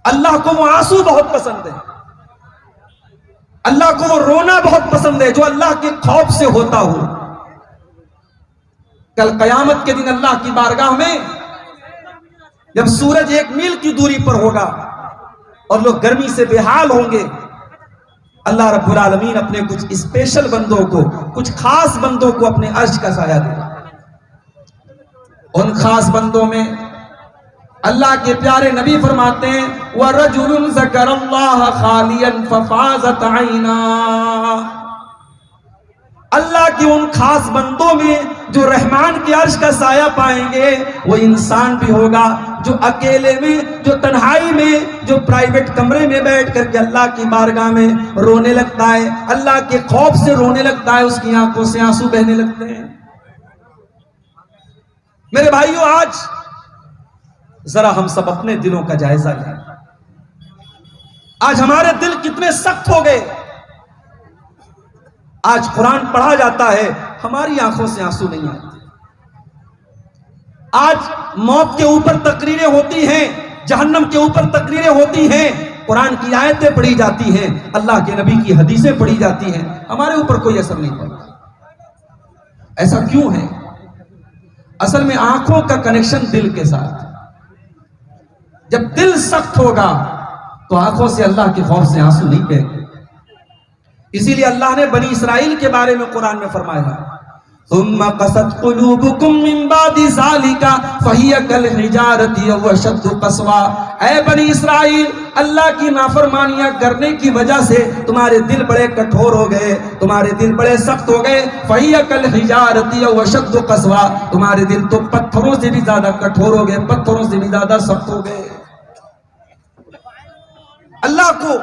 اللہ کو وہ آنسو بہت پسند ہے، اللہ کو وہ رونا بہت پسند ہے جو اللہ کے خوف سے ہوتا ہو۔ کل قیامت کے دن اللہ کی بارگاہ میں جب سورج 1 میل کی دوری پر ہوگا اور لوگ گرمی سے بے حال ہوں گے، اللہ رب العالمین اپنے کچھ اسپیشل بندوں کو، کچھ خاص بندوں کو اپنے عرش کا سایہ دے گا۔ ان خاص بندوں میں اللہ کے پیارے نبی فرماتے ہیں وَرَجُلٌ ذَكَرَ اللَّهَ خَالِيًا فَفَاضَتْ عَيْنَاهُ، اللہ کے ان خاص بندوں میں جو رحمان کے عرش کا سایہ پائیں گے وہ انسان بھی ہوگا جو اکیلے میں، جو تنہائی میں، جو پرائیویٹ کمرے میں بیٹھ کر کے اللہ کی بارگاہ میں رونے لگتا ہے، اللہ کے خوف سے رونے لگتا ہے، اس کی آنکھوں سے آنسو بہنے لگتے ہیں۔ میرے بھائیوں، آج ذرا ہم سب اپنے دلوں کا جائزہ لیں۔ آج ہمارے دل کتنے سخت ہو گئے۔ آج قرآن پڑھا جاتا ہے، ہماری آنکھوں سے آنسو نہیں آتے۔ آج موت کے اوپر تقریریں ہوتی ہیں، جہنم کے اوپر تقریریں ہوتی ہیں، قرآن کی آیتیں پڑھی جاتی ہیں، اللہ کے نبی کی حدیثیں پڑھی جاتی ہیں، ہمارے اوپر کوئی اثر نہیں پڑتا۔ ایسا کیوں ہے؟ اصل میں آنکھوں کا کنیکشن دل کے ساتھ۔ جب دل سخت ہوگا تو آنکھوں سے اللہ کے خوف سے آنسو نہیں بہے گے۔ اسی لیے اللہ نے بنی اسرائیل کے بارے میں قرآن میں فرمایا ثم قست قلوبكم من بعد ذلك فهي كالحجارة أو أشد قسوة، اے بنی اسرائیل، اللہ کی نافرمانیاں کرنے کی وجہ سے تمہارے دل بڑے کٹھور ہو گئے، تمہارے دل بڑے سخت ہو گئے۔ فَهِيَ كَالْحِجَارَةِ أَوْ أَشَدُّ قَسْوَةً، تمہارے دل تو پتھروں سے بھی زیادہ کٹھور ہو گئے، پتھروں سے بھی زیادہ سخت ہو گئے۔ اللہ کو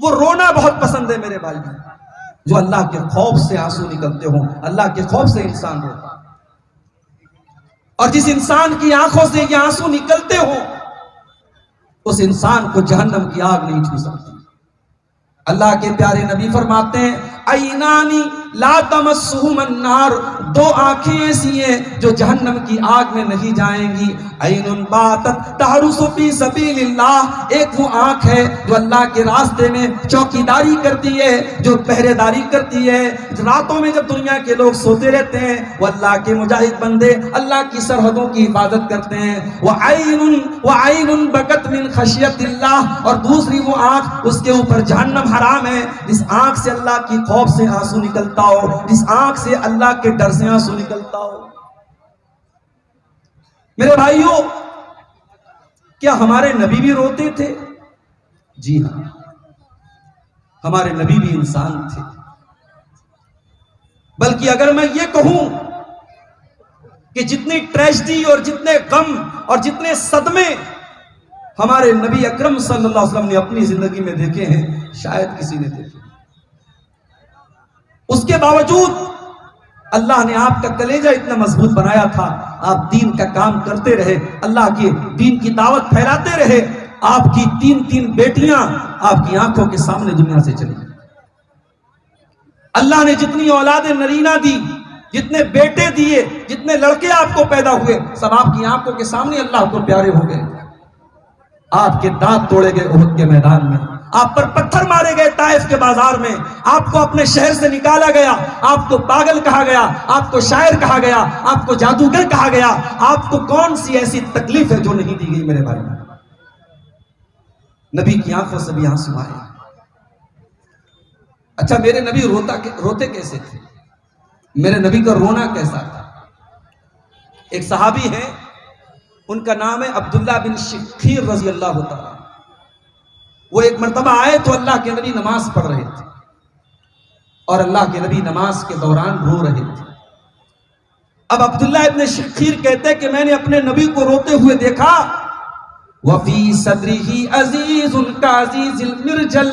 وہ رونا بہت پسند ہے میرے بھائی، جو اللہ کے خوف سے آنسو نکلتے ہوں۔ اللہ کے خوف سے انسان روتا، اور جس انسان کی آنکھوں سے یہ آنسو نکلتے ہوں اس انسان کو جہنم کی آگ نہیں چھو سکتی۔ اللہ کے پیارے نبی فرماتے ہیں عینانی لا تمسہم النار، 2 آنکھیں ایسی ہیں جو جہنم کی آگ میں نہیں جائیں گی۔ عین باتت تحرس فی سبیل اللہ، ایک وہ آنکھ ہے جو اللہ کے راستے میں چوکیداری کرتی ہے، جو پہرے داری کرتی ہے۔ راتوں میں جب دنیا کے لوگ سوتے رہتے ہیں، وہ اللہ کے مجاہد بندے اللہ کی سرحدوں کی حفاظت کرتے ہیں۔ وعین بکت من خشیت اللہ، اور دوسری وہ آنکھ، اس کے اوپر جہنم حرام ہے، جس آنکھ سے اللہ کی خوف سے آنسو نکلتا ہو، جس آنکھ سے اللہ کے ڈر سے آنسو نکلتا ہو۔ میرے بھائیوں، کیا ہمارے نبی بھی روتے تھے؟ جی ہاں، ہمارے نبی بھی انسان تھے۔ بلکہ اگر میں یہ کہوں کہ جتنی ٹریجڈی اور جتنے غم اور جتنے صدمے ہمارے نبی اکرم صلی اللہ علیہ وسلم نے اپنی زندگی میں دیکھے ہیں، شاید کسی نے دیکھے، اس کے باوجود اللہ نے آپ کا کلیجہ اتنا مضبوط بنایا تھا، آپ دین کا کام کرتے رہے، اللہ کے دین کی دعوت پھیلاتے رہے۔ آپ کی 3 بیٹیاں آپ کی آنکھوں کے سامنے دنیا سے چلی۔ اللہ نے جتنی اولاد نرینہ دی، جتنے بیٹے دیے، جتنے لڑکے آپ کو پیدا ہوئے، سب آپ کی آنکھوں کے سامنے اللہ کو پیارے ہو گئے۔ آپ کے دانت توڑے گئے احد کے میدان میں، آپ پر پتھر مارے گئے طائف کے بازار میں، آپ کو اپنے شہر سے نکالا گیا، آپ کو پاگل کہا گیا، آپ کو شاعر کہا گیا، آپ کو جادوگر کہا گیا۔ آپ کو کون سی ایسی تکلیف ہے جو نہیں دی گئی میرے بھائی؟ نبی کی آنکھوں سے بھی آنسو آئے۔ اچھا، میرے نبی روتے کیسے تھے؟ میرے نبی کا رونا کیسا تھا؟ ایک صحابی ہیں، ان کا نام ہے عبداللہ بن شخیر رضی اللہ تعالیٰ۔ وہ ایک مرتبہ آئے تو اللہ کے نبی نماز پڑھ رہے تھے، اور اللہ کے نبی نماز کے دوران رو رہے تھے۔ اب عبداللہ ابن شخیر کہتے ہیں کہ میں نے اپنے نبی کو روتے ہوئے دیکھا، وَفِي صَدْرِهِ عَزِيزٌ كَعَزِيزِ الْمِرْجَلِ،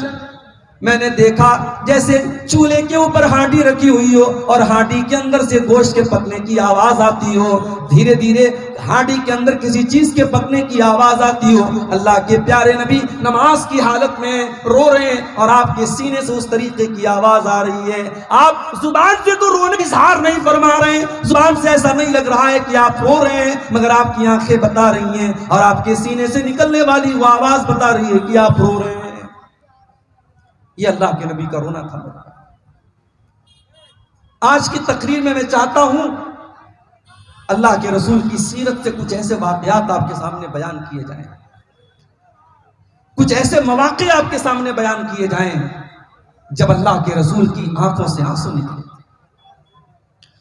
میں نے دیکھا جیسے چولہے کے اوپر ہانڈی رکھی ہوئی ہو اور ہانڈی کے اندر سے گوشت کے پکنے کی آواز آتی ہو، دھیرے دھیرے ہانڈی کے اندر کسی چیز کے پکنے کی آواز آتی ہو. اللہ کے پیارے نبی نماز کی حالت میں رو رہے ہیں اور آپ کے سینے سے اس طریقے کی آواز آ رہی ہے. آپ زبان سے تو رونے کا اظہار نہیں فرما رہے ہیں، زبان سے ایسا نہیں لگ رہا ہے کہ آپ رو رہے ہیں، مگر آپ کی آنکھیں بتا رہی ہیں اور آپ کے سینے سے نکلنے والی وہ آواز بتا رہی ہے کہ آپ رو رہے ہیں. یہ اللہ کے نبی کا رونا تھا. آج کی تقریر میں چاہتا ہوں اللہ کے رسول کی سیرت سے کچھ ایسے واقعات آپ کے سامنے بیان کیے جائیں، کچھ ایسے مواقع آپ کے سامنے بیان کیے جائیں جب اللہ کے رسول کی آنکھوں سے آنسو نکلے.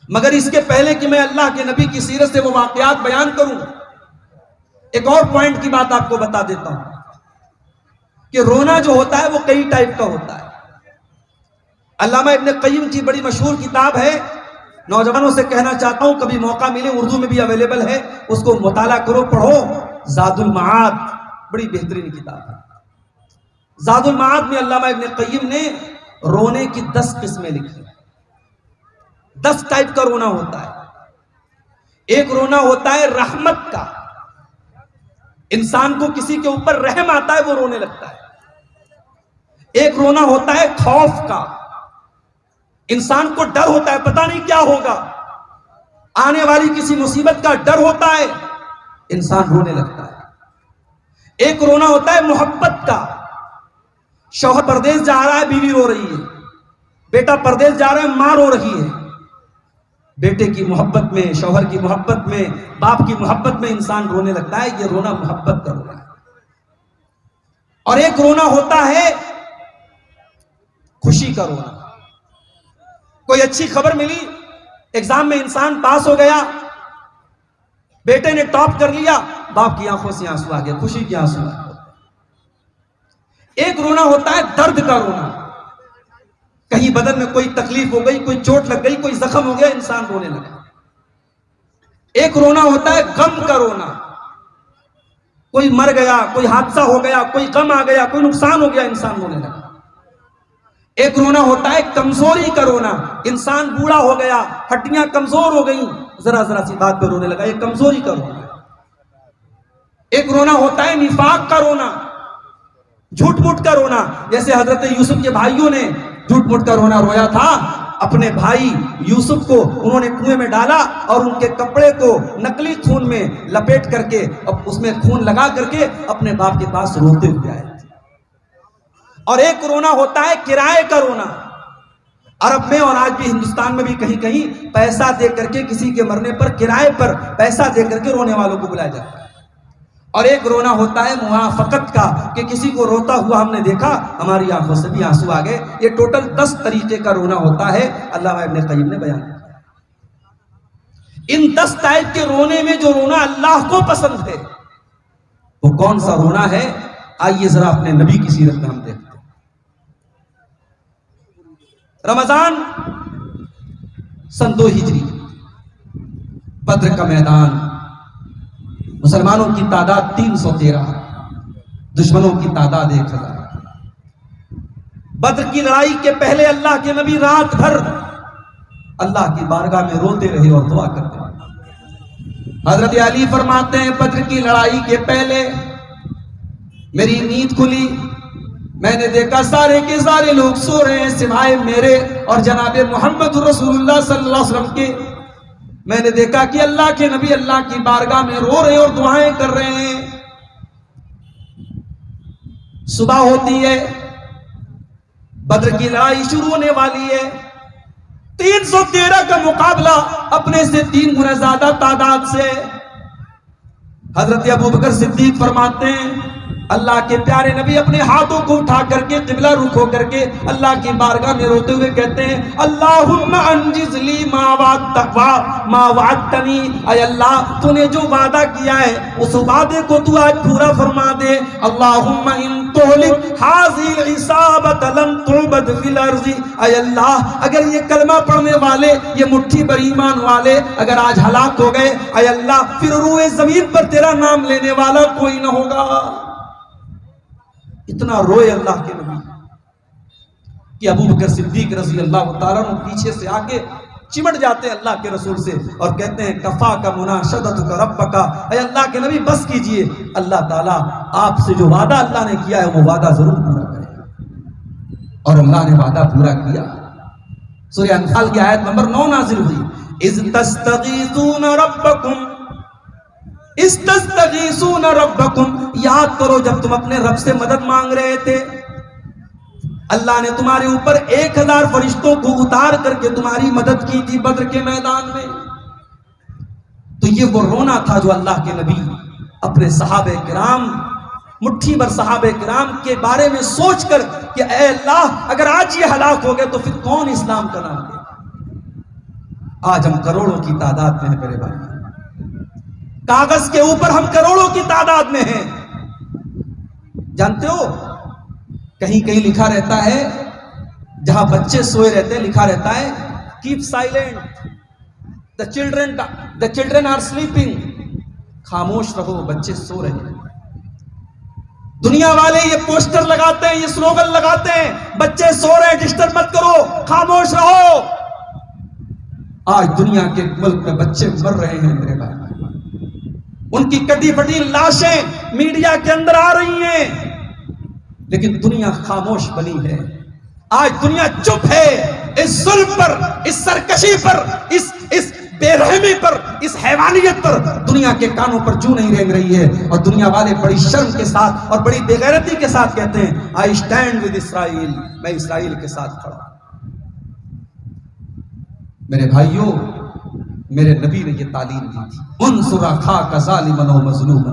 مگر اس کے پہلے کہ میں اللہ کے نبی کی سیرت سے وہ واقعات بیان کروں، ایک اور پوائنٹ کی بات آپ کو بتا دیتا ہوں کہ رونا جو ہوتا ہے وہ کئی ٹائپ کا ہوتا ہے. علامہ ابن قیم کی بڑی مشہور کتاب ہے، نوجوانوں سے کہنا چاہتا ہوں کبھی موقع ملے، اردو میں بھی اویلیبل ہے، اس کو مطالعہ کرو، پڑھو. زاد المعاد بڑی بہترین کتاب ہے. زاد المعاد میں علامہ ابن قیم نے رونے کی 10 قسمیں لکھی. 10 ٹائپ کا رونا ہوتا ہے. ایک رونا ہوتا ہے رحمت کا، انسان کو کسی کے اوپر رحم آتا ہے وہ رونے لگتا ہے. ایک رونا ہوتا ہے خوف کا، انسان کو ڈر ہوتا ہے، پتہ نہیں کیا ہوگا، آنے والی کسی مصیبت کا ڈر ہوتا ہے، انسان رونے لگتا ہے. ایک رونا ہوتا ہے محبت کا، شوہر پردیس جا رہا ہے، بیوی رو رہی ہے، بیٹا پردیس جا رہا ہے، ماں رو رہی ہے. بیٹے کی محبت میں، شوہر کی محبت میں، باپ کی محبت میں انسان رونے لگتا ہے. یہ رونا محبت کا رونا ہے. اور ایک رونا ہوتا ہے خوشی کا رونا. کوئی اچھی خبر ملی، ایگزام میں انسان پاس ہو گیا، بیٹے نے ٹاپ کر لیا، باپ کی آنکھوں سے آنسو آ گیا، خوشی کے آنسو آ گیا. ایک رونا ہوتا ہے درد کا رونا، کہیں بدن میں کوئی تکلیف ہو گئی، کوئی چوٹ لگ گئی، کوئی زخم ہو گیا، انسان رونے لگا. ایک رونا ہوتا ہے غم کا رونا، کوئی مر گیا، کوئی حادثہ ہو گیا، کوئی غم آ گیا، کوئی نقصان ہو گیا، انسان رونے لگا. ایک رونا ہوتا ہے کمزوری کا رونا، انسان بوڑھا ہو گیا، ہڈیاں کمزور ہو گئیں، ذرا ذرا سی بات پہ رونے لگا، یہ کمزوری کا رونا. ایک رونا ہوتا ہے نفاق کا رونا، جھوٹ موٹ کا رونا، جیسے حضرت یوسف کے بھائیوں نے جھوٹ موٹ کا رونا رویا تھا. اپنے بھائی یوسف کو انہوں نے کنویں میں ڈالا اور ان کے کپڑے کو نقلی خون میں لپیٹ کر کے، اب اس میں خون لگا کر کے اپنے باپ کے پاس روتے ہوئے آئے. اور ایک رونا ہوتا ہے کرائے کا رونا. عرب میں اور آج بھی ہندوستان میں بھی کہیں کہیں پیسہ دے کر کے کسی کے مرنے پر کرائے پر پیسہ دے کر کے رونے والوں کو بلایا جاتا ہے. اور ایک رونا ہوتا ہے موافقت کا، کہ کسی کو روتا ہوا ہم نے دیکھا، ہماری آنکھوں سے بھی آنسو آ گئے. یہ ٹوٹل 10 طریقے کا رونا ہوتا ہے، علامہ ابن قیم نے بیان کیا. ان 10 ٹائپ کے رونے میں جو رونا اللہ کو پسند ہے وہ کون سا رونا ہے؟ آئیے ذرا اپنے نبی کی سیرت میں ہم دیکھتے ہیں. رمضان سن 2 ہجری، بدر کا میدان، مسلمانوں کی تعداد 313، دشمنوں کی تعداد 1000. بدر کی لڑائی کے پہلے اللہ کے نبی رات بھر اللہ کی بارگاہ میں روتے رہے اور دعا کرتے رہے. حضرت علی فرماتے ہیں بدر کی لڑائی کے پہلے میری نیند کھلی، میں نے دیکھا سارے کے سارے لوگ سو رہے ہیں سوائے میرے اور جناب محمد رسول اللہ صلی اللہ علیہ وسلم کے. میں نے دیکھا کہ اللہ کے نبی اللہ کی بارگاہ میں رو رہے اور دعائیں کر رہے ہیں. صبح ہوتی ہے، بدر کی لڑائی شروع ہونے والی ہے. 313 کا مقابلہ اپنے سے 3 گنا زیادہ تعداد سے. حضرت ابوبکر صدیق فرماتے ہیں اللہ کے پیارے نبی اپنے ہاتھوں کو اٹھا کر کے قبلہ رخ ہو کر کے اللہ کی بارگاہ میں روتے ہوئے کہتے ہیں اللہم انجز لی ما وعدتنی، اے اللہ تو نے جو وعدہ کیا ہے اس وعدے کو تو آج پورا فرما دے. اللہم ان تہلک ھذی العصابۃ لم تعبد فی الارض، اے اللہ اگر یہ کلمہ پڑھنے والے، یہ مٹھی بھر ایمان والے اگر آج ہلاک ہو گئے، اے اللہ پھر روئے زمین پر تیرا نام لینے والا کوئی نہ ہوگا. اتنا روئے اللہ کے نبی. کہ ابو بکر صدیق رضی اللہ تعالیٰ عنہ پیچھے سے آ کے چمٹ جاتے ہیں اللہ کے رسول سے اور کہتے ہیں کفا کا مناشدتک ربک، اے اللہ کے نبی بس کیجئے، اللہ تعالیٰ آپ سے جو وعدہ اللہ نے کیا ہے وہ وعدہ ضرور پورا کرے، اور اللہ نے وعدہ پورا کیا۔ سورہ انفال کی آیت نمبر 9 نازل ہوئی، اذ تستغیثون ربکم، استستغیثون ربکم، یاد کرو جب تم اپنے رب سے مدد مانگ رہے تھے، اللہ نے تمہارے اوپر 1000 فرشتوں کو اتار کر کے تمہاری مدد کی تھی بدر کے میدان میں۔ تو یہ وہ رونا تھا جو اللہ کے نبی اپنے صحابہ کرام، مٹھی بھر صحابہ کرام کے بارے میں سوچ کر کہ اے اللہ اگر آج یہ ہلاک ہو گئے تو پھر کون اسلام کا نام دے گا۔ آج ہم کروڑوں کی تعداد میں ہیں میرے بھائی، کاغذ کے اوپر ہم کروڑوں کی تعداد میں ہیں۔ جانتے ہو کہیں کہیں لکھا رہتا ہے، جہاں بچے سوئے رہتے ہیں لکھا رہتا ہے keep silent, the children are sleeping، خاموش رہو بچے سو رہے ہیں۔ دنیا والے یہ پوسٹر لگاتے ہیں، یہ سلوگن لگاتے ہیں، بچے سو رہے ہیں ڈسٹرب مت کرو، خاموش رہو۔ آج دنیا کے ملک میں بچے مر رہے ہیں میرے بھائی، ان کی کٹی پھٹی لاشیں میڈیا کے اندر آ رہی ہیں، لیکن دنیا خاموش بنی ہے۔ آج دنیا چپ ہے اس ظلم پر، اس سرکشی پر، اس بے رحمی پر، اس حیوانیت پر دنیا کے کانوں پر جو نہیں رینگ رہی ہے، اور دنیا والے بڑی شرم کے ساتھ اور بڑی بے غیرتی کے ساتھ کہتے ہیں آئی اسٹینڈ ود اسرائیل، میں اسرائیل کے ساتھ کھڑا ہوں۔ میرے بھائیوں، میرے نبی نے یہ تعلیم دی تھی، انصر اخاک ظالما و مظلوما،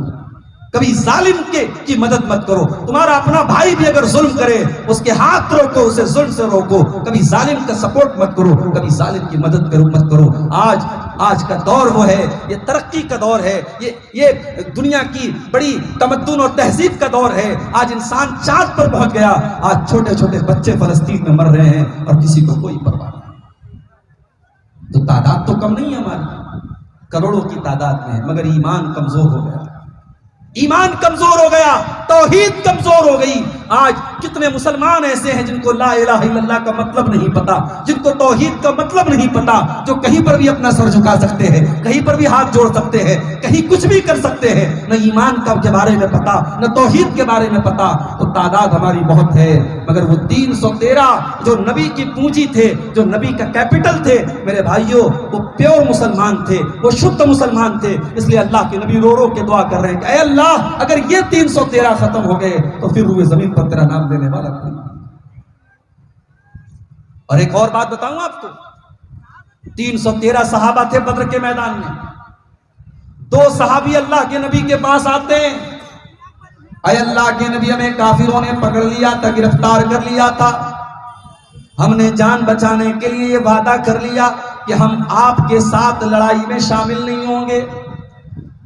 کبھی ظالم کی مدد مت کرو، تمہارا اپنا بھائی بھی اگر ظلم کرے اس کے ہاتھ روکو، اسے ظلم سے روکو، کبھی ظالم کا سپورٹ مت کرو، کبھی ظالم کی مدد مت کرو۔ آج کا دور وہ ہے، یہ ترقی کا دور ہے، یہ دنیا کی بڑی تمدن اور تہذیب کا دور ہے۔ آج انسان چاند پر پہنچ گیا، آج چھوٹے چھوٹے بچے فلسطین میں مر رہے ہیں اور کسی کو کوئی پرواہ نہیں۔ تو تعداد تو کم نہیں ہے ہماری، کروڑوں کی تعداد میں ہے، مگر ایمان کمزور ہو گیا، ایمان کمزور ہو گیا، توحید کمزور ہو گئی۔ آج کتنے مسلمان ایسے ہیں جن کو لا الہ الا اللہ کا مطلب نہیں پتا، جن کو توحید کا مطلب نہیں پتا، جو کہیں پر بھی اپنا سر جھکا سکتے ہیں، کہیں پر بھی ہاتھ جوڑ سکتے ہیں، کہیں کچھ بھی کر سکتے ہیں، نہ ایمان کے بارے میں پتا، نہ توحید کے بارے میں پتا۔ تو تعداد ہماری بہت ہے، مگر وہ 313 جو نبی کی پونجی تھے، جو نبی کا کیپٹل تھے میرے بھائیوں، وہ پیور مسلمان تھے، وہ شدھ مسلمان تھے۔ اس لیے اللہ کے نبی رو رو کے دعا کر رہے ہیں کہ اے اللہ اگر یہ 313 ختم ہو گئے تو پھر روئے زمین پر تیرا نام لینے والا کوئی۔ اور ایک اور بات بتاؤں آپ کو، 313 صحابہ تھے بدر کے میدان میں، 2 صحابی اللہ کے نبی کے پاس آتے ہیں، اے اللہ کے نبی ہمیں کافروں نے پکڑ لیا تھا، گرفتار کر لیا تھا، ہم نے جان بچانے کے لیے یہ وعدہ کر لیا کہ ہم آپ کے ساتھ لڑائی میں شامل نہیں ہوں گے۔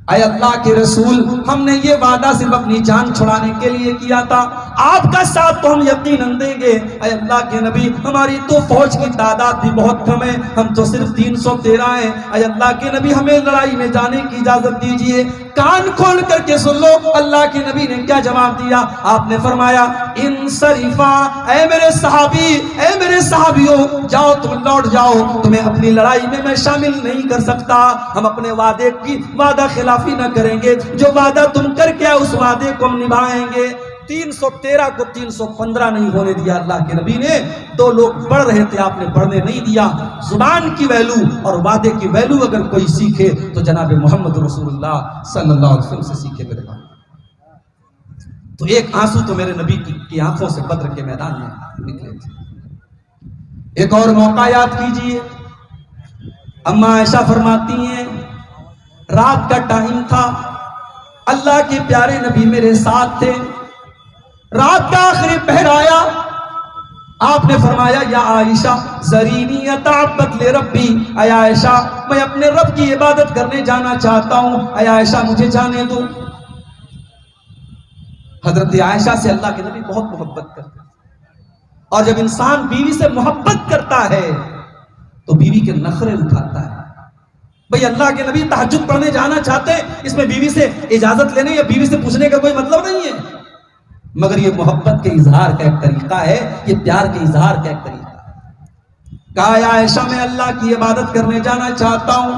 اے اللہ کے رسول ہم نے یہ وعدہ صرف اپنی جان چھڑانے کے لیے کیا تھا، آپ کا ساتھ تو ہم یقیناً دیں گے۔ اے اللہ کے نبی ہماری تو فوج کی تعداد بھی بہت کم ہے، ہم تو صرف 313 ہیں، اے اللہ کے نبی ہمیں لڑائی میں جانے کی اجازت دیجئے۔ کان کھول کر کے سن لو اللہ کے نبی نے کیا جواب دیا۔ آپ نے فرمایا انصرفا، اے میرے صحابی، اے میرے صحابیوں، جاؤ تم لوٹ جاؤ، تمہیں اپنی لڑائی میں شامل نہیں کر سکتا، ہم اپنے وعدے کی وعدہ خلافی نہ کریں گے، جو وعدہ تم کر کے اس وعدے کو ہم نبھائیں گے۔ 313 کو 315 نہیں ہونے دیا اللہ کے نبی نے۔ 2 لوگ پڑھ رہے تھے، آپ نے پڑھنے نہیں دیا۔ زبان کی ویلو اور وعدے کی ویلو اگر کوئی سیکھے تو جناب محمد رسول اللہ صلی اللہ علیہ وسلم سے سیکھے میرے بھائی۔ تو ایک آنسو تو میرے نبی کی آنکھوں سے بدر کے میدان میں نکلے تھے۔ ایک اور موقع یاد کیجئے، اما عائشہ فرماتی ہیں رات کا ٹائم تھا، اللہ کے پیارے نبی میرے ساتھ تھے، رات کا آخری پہر آیا، آپ نے فرمایا یا عائشہ ذرینی اتعبد لربی، اے عائشہ میں اپنے رب کی عبادت کرنے جانا چاہتا ہوں، اے عائشہ مجھے جانے دو۔ حضرت عائشہ سے اللہ کے نبی بہت محبت کرتے ہیں، اور جب انسان بیوی سے محبت کرتا ہے تو بیوی کے نخرے اٹھاتا ہے۔ بھئی اللہ کے نبی تہجد پڑھنے جانا چاہتے ہیں، اس میں بیوی سے اجازت لینے یا بیوی سے پوچھنے کا کوئی مطلب نہیں ہے، مگر یہ محبت کے اظہار کا ایک طریقہ ہے، یہ پیار کے اظہار کا ایک طریقہ ہے۔ کہا یا عائشہ میں اللہ کی عبادت کرنے جانا چاہتا ہوں۔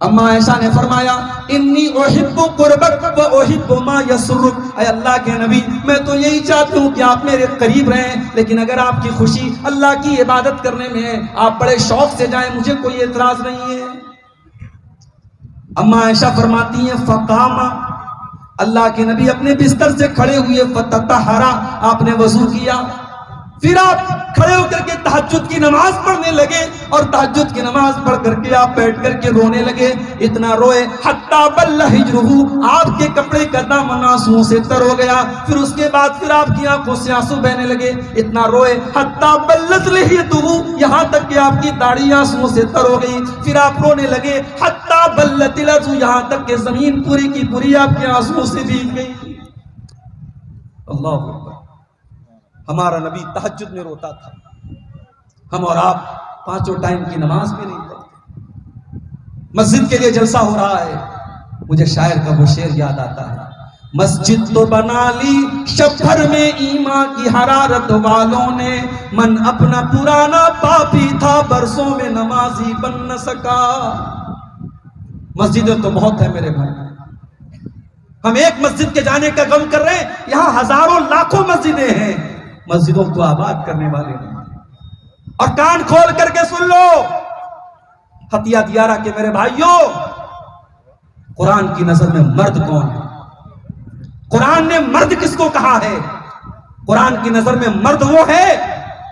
اما عائشہ نے فرمایا انی احب قربک و احب ما یسرک، اے اللہ کے نبی میں تو یہی چاہتی ہوں کہ آپ میرے قریب رہیں، لیکن اگر آپ کی خوشی اللہ کی عبادت کرنے میں ہے، آپ بڑے شوق سے جائیں، مجھے کوئی اعتراض نہیں ہے۔ اما عائشہ فرماتی ہیں فقام، اللہ کے نبی اپنے بستر سے کھڑے ہوئے، فتطہرا، آپ نے وضو کیا، پھر آپ کھڑے ہو کر کے تہجد کی نماز پڑھنے لگے، اور تہجد کی نماز پڑھ کر کے آپ بیٹھ کر کے رونے لگے، اتنا روئے حتی بل ہجرہ، آپ کے کپڑے کا دامن آنسوؤں سے تر ہو گیا، پھر اس کے بعد پھر آپ کی آنکھوں سے آنسو بہنے لگے، اتنا روئے حتی بلت لحیتہ، یہاں تک کہ آپ کی داڑھی آنسوؤں سے تر ہو گئی، پھر آپ رونے لگے حتی بلت الارض، یہاں تک کہ زمین پوری کی پوری آپ کے آنسوؤں سے بھیگ گئی۔ اللہ اکبر۔ ہمارا نبی تہجد میں روتا تھا، ہم اور آپ پانچوں ٹائم کی نماز میں نہیں پڑھتے۔ مسجد کے لیے جلسہ ہو رہا ہے، مجھے شاعر کا وہ شعر یاد آتا ہے، مسجد تو بنا لی شب بھر میں ایمان کی حرارت والوں نے، من اپنا پرانا پاپی تھا برسوں میں نمازی بن نہ سکا۔ مسجدیں تو بہت ہیں میرے بھائی، ہم ایک مسجد کے جانے کا غم کر رہے ہیں، یہاں ہزاروں لاکھوں مسجدیں ہیں، مسجدوں کو آباد کرنے والے نہیں۔ اور کان کھول کر کے سن لو حتیہ دیارہ کے میرے بھائیوں، قرآن کی نظر میں مرد کون ہے؟ قرآن نے مرد کس کو کہا ہے؟ قرآن کی نظر میں مرد وہ ہے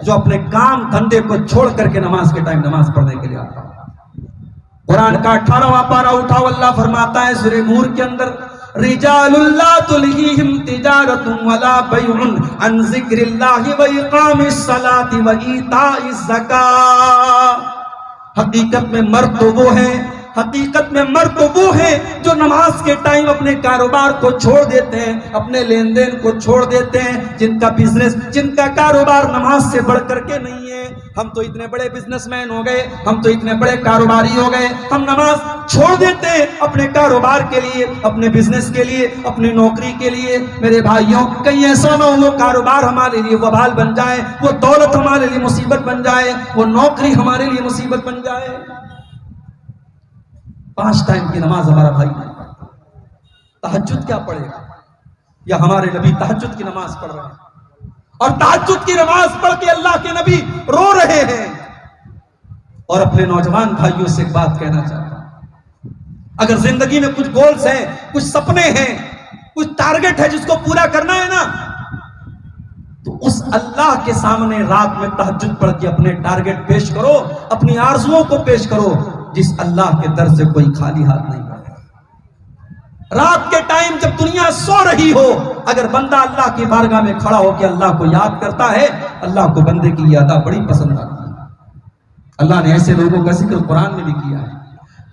جو اپنے کام دھندے کو چھوڑ کر کے نماز کے ٹائم نماز پڑھنے کے لیے آتا ہے۔ قرآن کا 18واں پارہ اٹھاؤ، اللہ فرماتا ہے سورہ نور کے اندر، رجال لا تلہیہم تجارت ولا بیع عن ذکر اللہ واقام الصلاۃ وایتاء الزکاۃ۔ حقیقت میں مرد تو وہ ہے، حقیقت میں مرد تو وہ ہے جو نماز کے ٹائم اپنے کاروبار کو چھوڑ دیتے ہیں، اپنے لین دین کو چھوڑ دیتے ہیں، جن کا بزنس، جن کا کاروبار نماز سے بڑھ کر کے نہیں ہے۔ ہم تو اتنے بڑے بزنس مین ہو گئے، ہم تو اتنے بڑے کاروباری ہو گئے، ہم نماز چھوڑ دیتے ہیں اپنے کاروبار کے لیے، اپنے بزنس کے لیے، اپنی نوکری کے لیے۔ میرے بھائیوں کہیں ایسا نہ ہو وہ کاروبار ہمارے لیے وبال بن جائے، وہ دولت ہمارے لیے مصیبت بن جائے، وہ نوکری ہمارے لیے مصیبت بن جائے۔ 5 ٹائم کی نماز ہمارا بھائی نہیں پڑھتا، تہجد کیا پڑھے گا؟ یا ہمارے نبی تہجد کی نماز پڑھ رہے ہیں، اور تہجد کی نماز پڑھ کے اللہ کے نبی رو رہے ہیں۔ اور اپنے نوجوان بھائیوں سے ایک بات کہنا چاہتا ہوں، اگر زندگی میں کچھ گولز ہیں، کچھ سپنے ہیں، کچھ ٹارگٹ ہے جس کو پورا کرنا ہے نا، تو اس اللہ کے سامنے رات میں تہجد پڑھ کے اپنے ٹارگٹ پیش کرو، اپنی آرزوؤں کو پیش کرو، جس اللہ کے در سے کوئی خالی ہاتھ نہیں پڑے۔ رات کے ٹائم جب دنیا سو رہی ہو، اگر بندہ اللہ کی بارگاہ میں کھڑا ہو کے اللہ کو یاد کرتا ہے، اللہ کو بندے کی یہ ادا بڑی پسند آتی ہے۔ اللہ نے ایسے لوگوں کا ذکر قرآن میں بھی کیا ہے،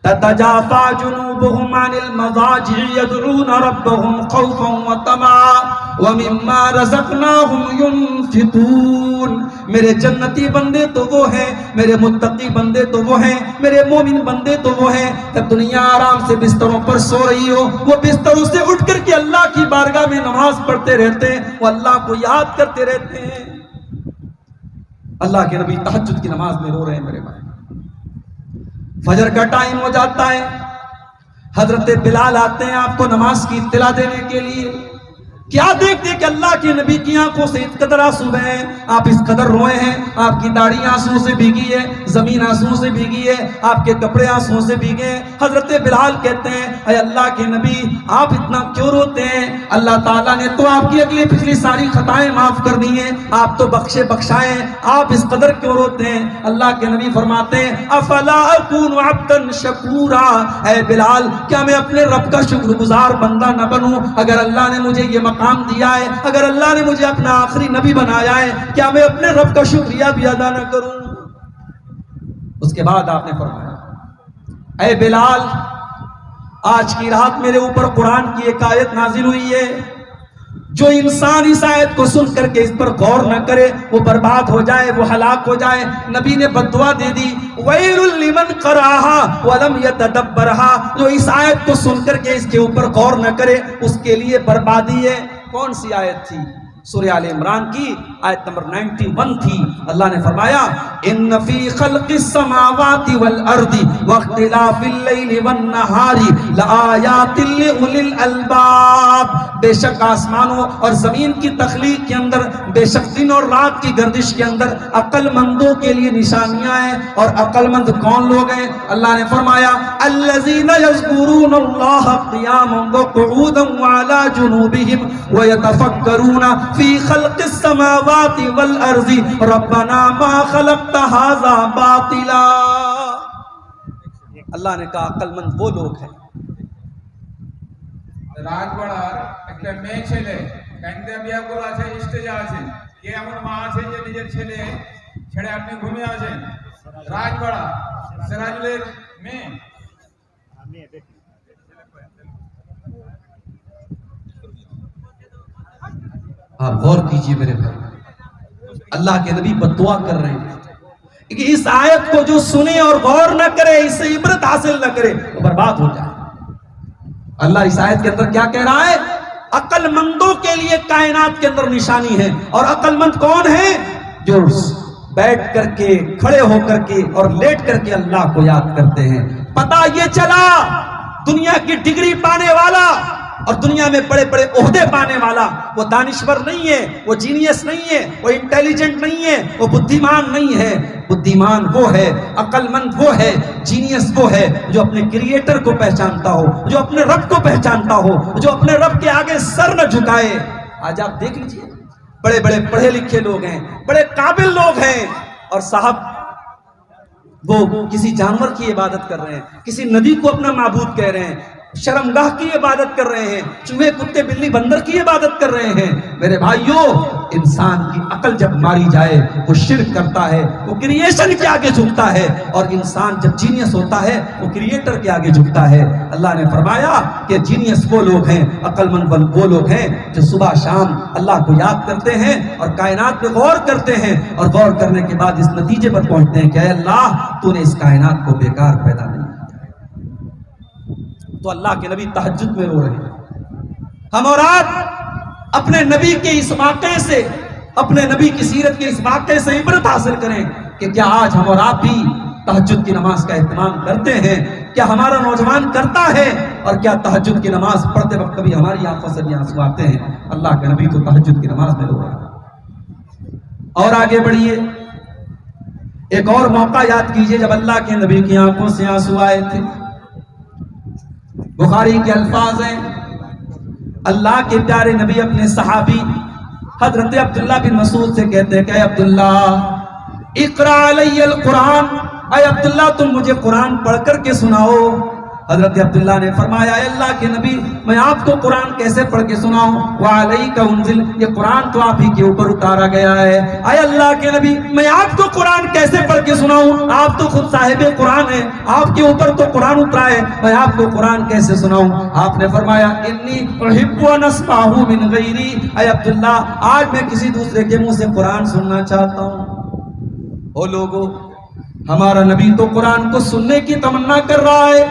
تتجافى جنوبهم عن المضاجع يدعون ربهم خوفا وطمعا ومما رزقناهم ينفقون۔ میرے جنتی بندے تو وہ ہیں، میرے متقی بندے تو وہ ہیں، میرے مومن بندے تو وہ ہیں، جب دنیا آرام سے بستروں پر سو رہی ہو، وہ بستروں سے اٹھ کر کے اللہ کی بارگاہ میں نماز پڑھتے رہتے ہیں، وہ اللہ کو یاد کرتے رہتے ہیں۔ اللہ کے نبی تہجد کی نماز میں رو رہے ہیں میرے بھائی۔ فجر کا ٹائم ہو جاتا ہے، حضرت بلال آتے ہیں آپ کو نماز کی اطلاع دینے کے لیے۔ کیا دیکھتے کہ اللہ کے نبی کی آنکھوں سے اس قدر آنسو بہے ہیں، آپ اس قدر روئے ہیں، آپ کی داڑھی آنسو سے بھیگی ہے، زمین آنسو سے بھیگی ہے، آپ کے کپڑے آنسو سے بھیگے ہیں۔ حضرت بلال کہتے ہیں اے اللہ کے نبی آپ اتنا کیوں روتے ہیں؟ اللہ تعالیٰ نے تو آپ کی اگلی پچھلی ساری خطائیں معاف کر دی ہیں، آپ تو بخشے بخشائے ہیں، آپ اس قدر کیوں روتے ہیں؟ اللہ کے نبی فرماتے ہیں افلا اکون عبدا شکورا، اے بلال کیا میں اپنے رب کا شکر گزار بندہ نہ بنوں؟ اگر اللہ نے مجھے یہ مقام دیا ہے، اگر اللہ نے مجھے اپنا آخری نبی بنایا ہے، کیا میں اپنے رب کا شکریہ بھی ادا نہ کروں؟ اس کے بعد آپ نے فرمایا اے بلال آج کی رات میرے اوپر قرآن کی ایک آیت نازل ہوئی ہے، جو انسان اس آیت کو سن کر کے اس پر غور نہ کرے وہ برباد ہو جائے، وہ ہلاک ہو جائے۔ نبی نے بددعا دے دی وَيْلٌ لِمَنْ قَرَأَهَا وَلَمْ يَتَدَبَّرْهَا، جو اس آیت کو سن کر کے اس کے اوپر غور نہ کرے اس کے لیے بربادی ہے۔ کون سی آیت تھی؟ سورہ آل عمران کی آیت نمبر 91 تھی. اللہ نے فرمایا ان فی خلق السماوات والارض واختلاف اللیل والنہار لآیات لأولی الالباب. بے شک آسمانوں اور زمین کی تخلیق کے اندر، بے شک دن اور رات کی گردش کے اندر عقل مندوں کے لیے نشانیاں ہیں. اور عقل مند کون لوگ ہیں؟ اللہ نے فرمایا الذین یذکرون اللہ قیاما وقعودا وعلی جنوبہم ویتفکرون فی خلق السماوات والارض ربنا ما خلقت ھذا باطلا. اللہ نے کہا عقل مند وہ لوگ ہیں. রাজবাড়ার একটা মেয়ে ছেলে কান্দে বিয়াগুলো আছে স্টেজে আছেন, কে এমন মা আছে যে নিজের ছেলে ছেড়ে আপনি ঘুমিয়ে আছেন? রাজবাড়া সিরাজুলের মেয়ে। آپ غور کیجئے میرے بھائی، اللہ کے نبی بددعا کر رہے ہیں کہ اس آیت کو جو سنے اور غور نہ کرے، اس سے عبرت حاصل نہ کرے، وہ برباد ہو جائے. اللہ اس آیت کے اندر کیا کہہ رہا ہے؟ عقل مندوں کے لیے کائنات کے اندر نشانی ہے. اور عقل مند کون ہے؟ جو بیٹھ کر کے، کھڑے ہو کر کے اور لیٹ کر کے اللہ کو یاد کرتے ہیں. پتہ یہ چلا دنیا کی ڈگری پانے والا اور دنیا میں بڑے بڑے عہدے پانے والا وہ دانشور نہیں ہے، وہ جینیس نہیں ہے، وہ انٹیلیجنٹ نہیں ہے، وہ بدھیمان نہیں ہے. بدھیمان وہ ہے، عقل مند وہ ہے، جینیس وہ ہے جو اپنے کریٹر کو پہچانتا ہو، جو اپنے رب کو پہچانتا ہو، جو اپنے رب کے آگے سر نہ جھکائے. آج آپ دیکھ لیجئے بڑے بڑے پڑھے لکھے لوگ ہیں، بڑے قابل لوگ ہیں، اور صاحب وہ کسی جانور کی عبادت کر رہے ہیں، کسی ندی کو اپنا معبود کہہ رہے ہیں، شرمگاہ کی عبادت کر رہے ہیں، چوہے کتے بلی بندر کی عبادت کر رہے ہیں. میرے بھائیوں، انسان کی عقل جب ماری جائے وہ شرک کرتا ہے، وہ کریشن کے آگے جھکتا ہے. اور انسان جب جینیس ہوتا ہے وہ کریٹر کے آگے جھکتا ہے. اللہ نے فرمایا کہ جینیس وہ لوگ ہیں، عقل مند وہ لوگ ہیں جو صبح شام اللہ کو یاد کرتے ہیں اور کائنات پہ غور کرتے ہیں، اور غور کرنے کے بعد اس نتیجے پر پہنچتے ہیں کہ اے اللہ تو نے اس کائنات کو بیکار پیدا نہیں. تو اللہ کے نبی تہجد میں رو رہے ہیں. ہم اور آپ اپنے نبی کے اس واقعے سے، اپنے نبی کی سیرت کے اس واقعے سے عبرت حاصل کریں کہ کیا آج ہم اور آپ بھی تہجد کی نماز کا اہتمام کرتے ہیں؟ کیا ہمارا نوجوان کرتا ہے؟ اور کیا تہجد کی نماز پڑھتے وقت کبھی ہماری آنکھوں سے بھی آنسو آتے ہیں؟ اللہ کے نبی تو تہجد کی نماز میں رو رہا ہے. اور آگے بڑھیے، ایک اور موقع یاد کیجئے جب اللہ کے نبی کی آنکھوں سے آنسو آئے تھے. بخاری کے الفاظ ہیں، اللہ کے پیارے نبی اپنے صحابی حضرت عبداللہ بن مسعود سے کہتے ہیں کہ اے عبداللہ اقرا علی القرآن، اے عبداللہ تم مجھے قرآن پڑھ کر کے سناؤ. حضرت عبداللہ نے فرمایا اے اللہ کے نبی میں آپ کو قرآن کیسے پڑھ کے سناؤں؟ وعلیک انزل، یہ قرآن تو آپ ہی کے اوپر اتارا گیا ہے. اے اللہ کے نبی میں آپ کو قرآن کیسے پڑھ کے سناؤں؟ آپ تو خود صاحب قرآن ہیں، آپ کے اوپر تو قرآن اترا ہے، میں آپ کو قرآن کیسے سناؤں؟ آپ نے فرمایا انی احب ان اسمعہ من غیری، اے عبداللہ آج میں کسی دوسرے کے منہ سے قرآن سننا چاہتا ہوں. او لوگو، ہمارا نبی تو قرآن کو سننے کی تمنا کر رہا ہے،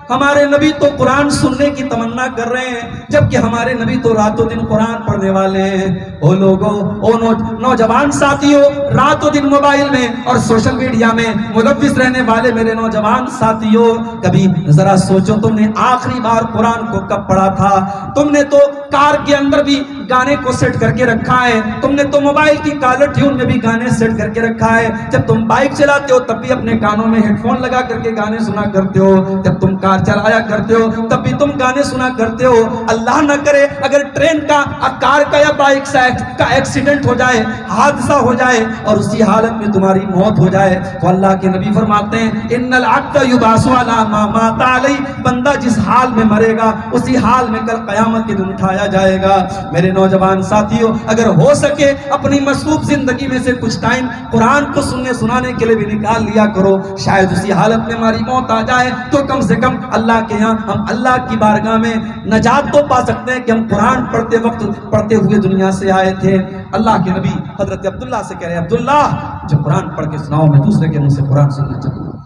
ہمارے نبی تو قرآن سننے کی تمنا کر رہے ہیں، جبکہ ہمارے نبی تو رات و دن قرآن پڑھنے والے ہیں. او لوگو، او نوجوان ساتھیوں، رات و دن موبائل میں اور سوشل میڈیا میں ملوث رہنے والے میرے نوجوان ساتھیوں، کبھی ذرا سوچو تم نے آخری بار قرآن کو کب پڑھا تھا؟ تم نے تو کار کے اندر بھی گانے کو سیٹ کر کے رکھا ہے، تم نے تو موبائل کی کالر ٹیون میں بھی گانے سیٹ کر کے رکھا ہے. جب تم بائک چلاتے ہو تب بھی اپنے کانوں میں ہیڈ فون لگا کر کے گانے سنا کرتے ہو، جب تم کار چلایا کرتے ہو تب بھی تم گانے سنا کرتے ہو. اللہ نہ کرے اگر ٹرین کا، کار کا یا بائک کا ایکسیڈنٹ ہو جائے، حادثہ ہو جائے اور اسی حالت میں تمہاری موت ہو جائے تو اللہ کے نبی فرماتے ہیں ان العبد یبعث علی ما مات علی، بندہ جس حال میں مرے گا اسی حال میں کل قیامت کے دن اٹھایا جائے گا. میرے نوجوان ساتھیوں، اگر ہو سکے اپنی مصروف زندگی میں سے کچھ ٹائم قرآن کو سننے سنانے کے لیے بھی نکال لیا کرو. شاید اسی حالت میں ہماری موت آ جائے تو کم سے کم اللہ کے ہاں ہم اللہ کی بارگاہ میں نجات تو پا سکتے ہیں کہ ہم قرآن پڑھتے وقت پڑھتے ہوئے دنیا سے آئے تھے. اللہ کے نبی حضرت عبداللہ سے کہہ رہے ہیں عبداللہ جو قرآن پڑھ کے سناؤ، میں دوسرے کے منہ سے قرآن سننا چاہتا ہوں.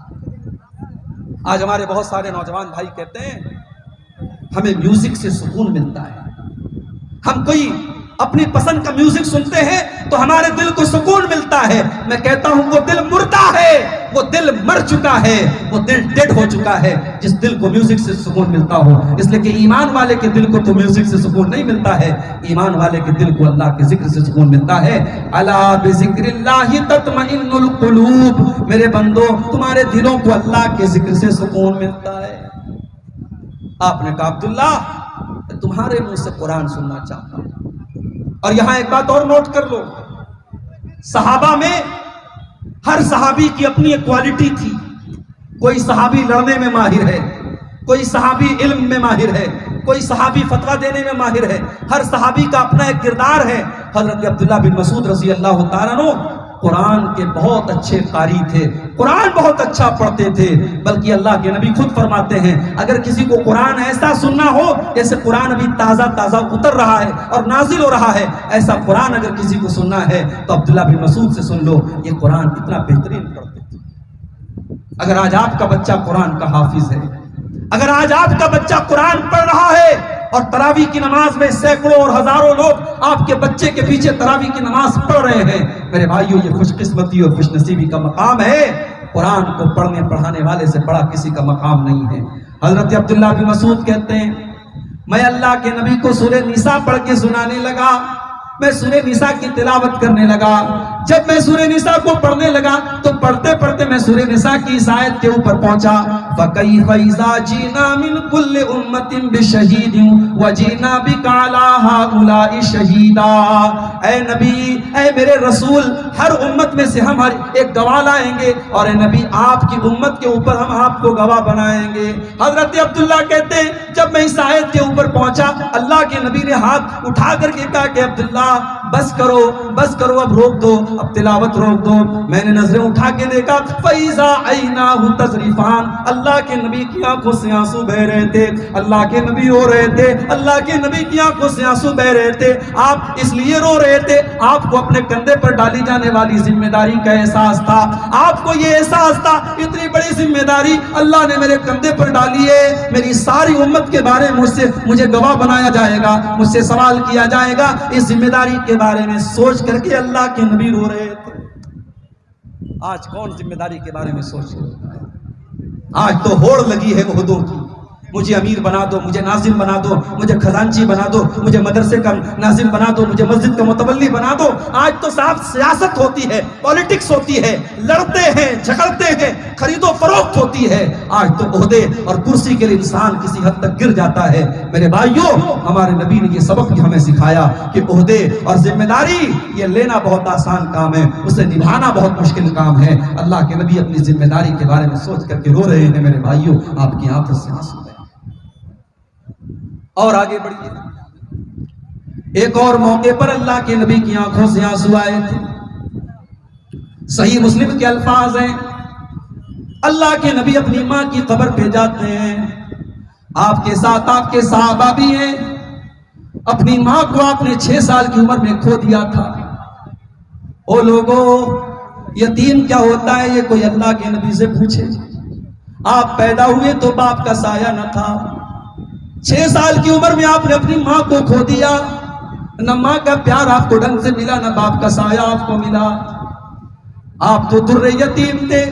آج ہمارے بہت سارے نوجوان بھائی کہتے ہیں ہمیں میوزک سے سکون ملتا ہے، ہم کوئی اپنی پسند کا میوزک سنتے ہیں تو ہمارے دل کو سکون ملتا ہے. میں کہتا ہوں وہ دل مردہ ہے, وہ دل مر چکا ہے, وہ دل ڈیڈ ہو چکا ہے جس دل کو میوزک سے سکون ملتا ہو. اس لیے کہ ایمان والے کے دل کو تو میوزک سے سکون نہیں ملتا ہے, ایمان والے کے دل کو اللہ کے ذکر سے سکون ملتا ہے. الا بذکر اللہ تطمئن القلوب, میرے بندو تمہارے دلوں کو اللہ کے ذکر سے سکون ملتا ہے. آپ نے کہا عبداللہ تمہارے منہ سے قرآن سننا چاہتا ہوں. اور یہاں ایک بات اور نوٹ کر لو, صحابہ میں ہر صحابی کی اپنی ایک کوالٹی تھی. کوئی صحابی لڑنے میں ماہر ہے, کوئی صحابی علم میں ماہر ہے, کوئی صحابی فتویٰ دینے میں ماہر ہے. ہر صحابی کا اپنا ایک کردار ہے. حضرت عبداللہ بن مسعود رضی اللہ تعالیٰ عنہ قرآن کے بہت اچھے قاری تھے, قرآن بہت اچھا پڑھتے تھے. بلکہ اللہ کے نبی خود فرماتے ہیں اگر کسی کو قرآن ایسا سننا ہو جیسے قرآن ابھی تازہ تازہ اتر رہا ہے اور نازل ہو رہا ہے, ایسا قرآن اگر کسی کو سننا ہے تو عبداللہ بن مسعود سے سن لو. یہ قرآن اتنا بہترین پڑھتے تھے. اگر آج آپ کا بچہ قرآن کا حافظ ہے, اگر آج آپ کا بچہ قرآن پڑھ رہا ہے اور تراویح کی نماز میں سینکڑوں اور ہزاروں لوگ آپ کے بچے کے پیچھے تراویح کی نماز پڑھ رہے ہیں, میرے بھائیوں یہ خوش قسمتی اور خوش نصیبی کا مقام ہے. قرآن کو پڑھنے پڑھانے والے سے بڑا کسی کا مقام نہیں ہے. حضرت عبداللہ بن مسعود کہتے ہیں میں اللہ کے نبی کو سورہ نساء پڑھ کے سنانے لگا, میں سورہ نساء کی تلاوت کرنے لگا. جب میں سورہ نساء کو پڑھنے لگا تو پڑھتے پڑھتے میں سورہ نساء کی اس آیت کے اوپر پہنچا. فَكَيْفَ إِذَا جِئْنَا مِنْ كُلِّ أُمَّةٍ بِشَهِيدٍ وَجِئْنَا بِكَ عَلَى هَؤُلَاءِ شَهِيدًا. اے نبی, اے میرے رسول, ہر امت میں سے ہم ہر ایک گواہ لائیں گے اور اے نبی آپ کی امت کے اوپر ہم آپ کو گواہ بنائیں گے. حضرت عبداللہ کہتے ہیں جب میں اس آیت کے اوپر پہنچا اللہ کے نبی نے ہاتھ اٹھا کر کے کہا کہ عبداللہ بس کرو, بس کرو, اب روک دو, اب تلاوت روک دو. میں نے نظریں اٹھا کے دیکھا فَإِذَا عَيْنَاهُ تَذْرِفَانِ, اللہ کے نبی کی آنکھوں سے آنسو بہ رہے تھے. اللہ کے نبی رو رہے تھے, اللہ کے نبی کی آنکھوں سے آنسو بہ رہے تھے. آپ اس لیے رو رہے تھے آپ کو اپنے کندھے پر ڈالی جانے والی ذمہ داری کا احساس تھا. آپ کو یہ احساس تھا اتنی بڑی ذمہ داری اللہ نے میرے کندھے پر ڈالی ہے, میری ساری امت کے بارے میں مجھے گواہ بنایا جائے گا, مجھ سے سوال کیا جائے گا. اس ذمہ داری کے بارے میں سوچ کر کے اللہ کے نبی رو رہے تھے. آج کون ذمہ داری کے بارے میں سوچ رہا ہے؟ آج تو ہوڑ لگی ہے عہدوں کی. مجھے امیر بنا دو, مجھے ناظم بنا دو, مجھے خزانچی بنا دو, مجھے مدرسے کا ناظم بنا دو, مجھے مسجد کا متولی بنا دو. آج تو صاحب سیاست ہوتی ہے, پالیٹکس ہوتی ہے, لڑتے ہیں, جھگڑتے ہیں, خرید و فروخت ہوتی ہے. آج تو عہدے اور کرسی کے لیے انسان کسی حد تک گر جاتا ہے. میرے بھائیوں, ہمارے نبی نے یہ سبق بھی ہمیں سکھایا کہ عہدے اور ذمہ داری یہ لینا بہت آسان کام ہے, اسے نبھانا بہت مشکل کام ہے. اللہ کے نبی اپنی ذمہ داری کے بارے میں سوچ کر کے رو رہے ہیں. میرے بھائیوں, آپ کی آنکھوں سے آنسو ہے. اور آگے بڑھیے, ایک اور موقع پر اللہ کے نبی کی آنکھوں سے آنسو آئے تھے. صحیح مسلم کے الفاظ ہیں, اللہ کے نبی اپنی ماں کی قبر پہ جاتے ہیں, آپ کے ساتھ آپ کے صحابہ بھی ہیں. اپنی ماں کو آپ نے 6 سال کی عمر میں کھو دیا تھا. او لوگوں, یتیم کیا ہوتا ہے یہ کوئی اللہ کے نبی سے پوچھے. آپ پیدا ہوئے تو باپ کا سایہ نہ تھا. 6 سال کی عمر میں آپ نے اپنی ماں کو کھو دیا. نہ ماں کا پیار آپ کو ڈھنگ سے ملا, نہ باپ کا سایہ آپ کو ملا. آپ تو در یتیم تھے,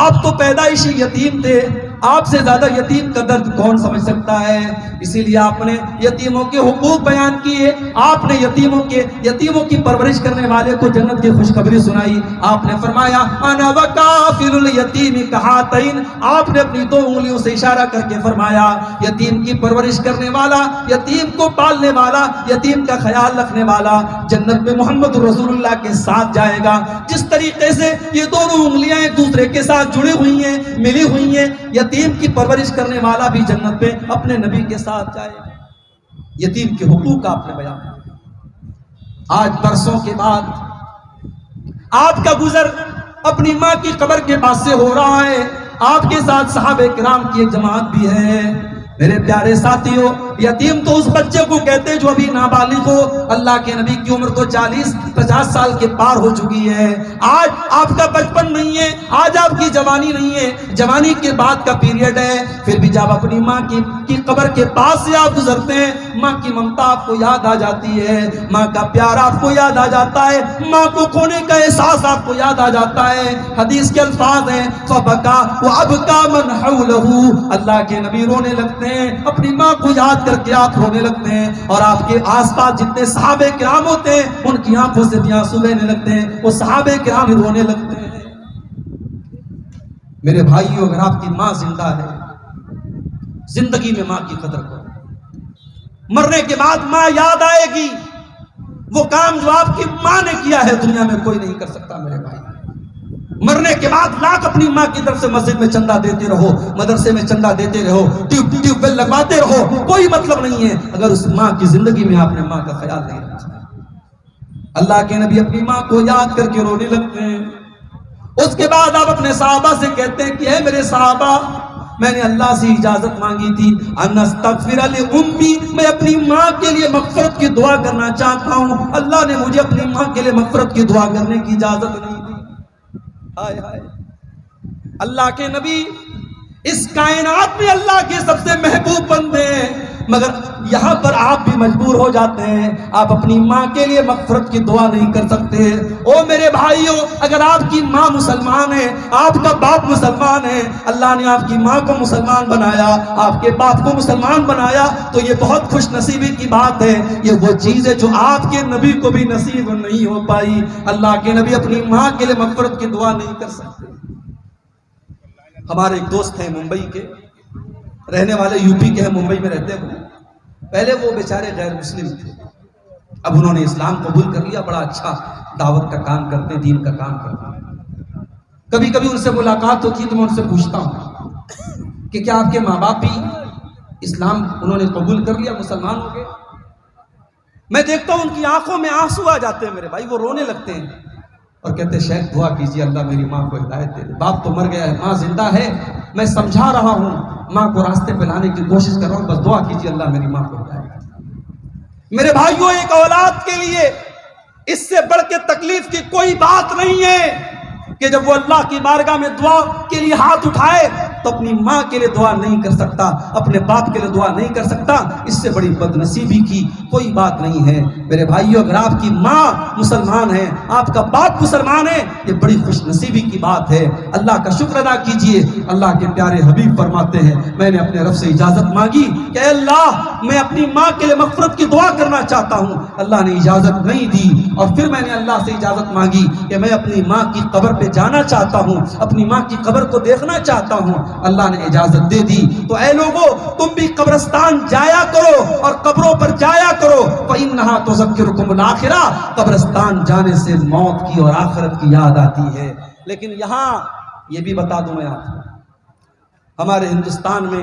آپ تو پیدائشی یتیم تھے. آپ سے زیادہ یتیم کا درد کون سمجھ سکتا ہے. اسی لیے آپ نے یتیموں کے حقوق بیان کیے. آپ نے یتیموں کی پرورش کرنے والے کو جنت کی خوشخبری سنائی. آپ نے فرمایا انا وکافل الیتیم کہاتین. آپ نے اپنی 2 انگلیوں سے اشارہ کر کے فرمایا یتیم کی پرورش کرنے والا, یتیم کو پالنے والا, یتیم کا خیال رکھنے والا جنت میں محمد رسول اللہ کے ساتھ جائے گا. جس طریقے سے یہ دونوں انگلیاں ایک دوسرے کے ساتھ جڑی ہوئی ہیں, ملی ہوئی ہیں, یتیم کی پرورش کرنے والا بھی جنت میں اپنے نبی کے ساتھ جائے. یتیم کے حقوق آپ نے بیان کیا. آج برسوں کے بعد آپ کا گزر اپنی ماں کی قبر کے پاس سے ہو رہا ہے. آپ کے ساتھ صحابہ کرام کی ایک جماعت بھی ہے. میرے پیارے ساتھیوں, یتیم تو اس بچے کو کہتے ہیں جو ابھی نابالغ ہو. اللہ کے نبی کی عمر تو 40-50 سال کے پار ہو چکی ہے. آج آپ کا بچپن نہیں ہے, آج آپ کی جوانی نہیں ہے, جوانی کے بعد کا پیریڈ ہے. پھر بھی جب اپنی ماں کی کی قبر کے پاس سے آپ گزرتے ہیں، ماں کی ممتا آپ کو یاد آ جاتی ہے، ماں کا پیار آپ کو یاد آ جاتا ہے، ماں کو کھونے کا احساس آپ کو یاد آ جاتا ہے۔ حدیث کے الفاظ ہیں فبکا وابکا من حولہ، اللہ کے نبی رونے لگتے ہیں، اپنی ماں کو یاد کر کے آپ رونے لگتے ہیں، اور آپ کے آس پاس جتنے صحابہ کرام ہوتے ہیں ان کی آنکھوں سے بھی آنسو بہنے لگتے ہیں، وہ صحابہ کرام بھی رونے لگتے ہیں۔ میرے بھائیو، اگر آپ کی ماں زندہ ہے، زندگی میں ماں کی قدر کرو، مرنے کے بعد ماں یاد آئے گی، وہ کام جو آپ کی ماں نے کیا ہے دنیا میں کوئی نہیں کر سکتا۔ میرے بھائی، مرنے کے بعد لاکھ اپنی ماں کی طرف سے مسجد میں چندہ دیتے رہو، مدرسے میں چندہ دیتے رہو، ٹیوب ویل لگواتے رہو، کوئی مطلب نہیں ہے اگر اس ماں کی زندگی میں آپ نے ماں کا خیال نہیں رکھا۔ اللہ کے نبی اپنی ماں کو یاد کر کے رونے لگتے ہیں۔ اس کے بعد آپ اپنے صحابہ سے کہتے ہیں کہ اے میرے صحابہ، میں نے اللہ سے اجازت مانگی تھی ان استغفر لأمی، میں اپنی ماں کے لیے مغفرت کی دعا کرنا چاہتا ہوں، اللہ نے مجھے اپنی ماں کے لیے مغفرت کی دعا کرنے کی اجازت نہیں دی۔ ہائے ہائے، اللہ کے نبی اس کائنات میں اللہ کے سب سے محبوب بندے ہیں، مگر یہاں پر آپ بھی مجبور ہو جاتے ہیں، آپ اپنی ماں کے لیے مغفرت کی دعا نہیں کر سکتے۔ او میرے بھائیوں، اگر آپ کی ماں مسلمان ہے، آپ کا باپ مسلمان ہے، اللہ نے آپ کی ماں کو مسلمان بنایا، آپ کے باپ کو مسلمان بنایا، تو یہ بہت خوش نصیبی کی بات ہے۔ یہ وہ چیز ہے جو آپ کے نبی کو بھی نصیب نہیں ہو پائی۔ اللہ کے نبی اپنی ماں کے لیے مغفرت کی دعا نہیں کر سکتے۔ ہمارے ایک دوست ہیں ممبئی کے، رہنے والے یو پی کے ہیں، ممبئی میں رہتے ہیں۔ پہلے وہ بیچارے غیر مسلم تھے، اب انہوں نے اسلام قبول کر لیا، بڑا اچھا دعوت کا کام کرتے، دین کا کام کرتے۔ کبھی کبھی ان سے ملاقات ہوتی ہے تو میں ان سے پوچھتا ہوں کہ کیا آپ کے ماں باپ بھی اسلام انہوں نے قبول کر لیا، مسلمان ہو گئے؟ میں دیکھتا ہوں ان کی آنکھوں میں آنسو آ جاتے ہیں میرے بھائی، وہ رونے لگتے ہیں اور کہتے ہیں شیخ دعا کیجیے اللہ میری ماں کو ہدایت دے دے، باپ تو مر گیا ہے، ماں زندہ ہے، میں سمجھا رہا ہوں، ماں کو راستے پہ لانے کی کوشش کر رہا ہوں، بس دعا کیجیے اللہ میری ماں کو ہدایت دے دے۔ میرے بھائیوں، ایک اولاد کے لیے اس سے بڑھ کے تکلیف کی کوئی بات نہیں ہے کہ جب وہ اللہ کی بارگاہ میں دعا کے لیے ہاتھ اٹھائے تو اپنی ماں کے لیے دعا نہیں کر سکتا، اپنے باپ کے لیے دعا نہیں کر سکتا، اس سے بڑی بدنصیبی کی کوئی بات نہیں ہے۔ میرے بھائیو، اگر آپ کی ماں مسلمان ہے، آپ کا باپ مسلمان ہے، یہ بڑی خوش نصیبی کی بات ہے، اللہ کا شکر ادا کیجئے۔ اللہ کے پیارے حبیب فرماتے ہیں میں نے اپنے رب سے اجازت مانگی کہ اے اللہ میں اپنی ماں کے لیے مغفرت کی دعا کرنا چاہتا ہوں، اللہ نے اجازت نہیں دی، اور پھر میں نے اللہ سے اجازت مانگی کہ میں اپنی ماں کی قبر پہ جانا چاہتا ہوں، اپنی ماں کی قبر کو دیکھنا چاہتا ہوں، اللہ نے اجازت دے دی۔ تو اے لوگوں، تم بھی قبرستان جایا کرو اور قبروں پر جایا کرو، فَإِنَّهَا تُذَكِّرُكُمُ الْآخِرَةَ، قبرستان جانے سے موت کی اور آخرت کی یاد آتی ہے۔ لیکن یہاں یہ بھی بتا دوں میں آپ کو، ہمارے ہندوستان میں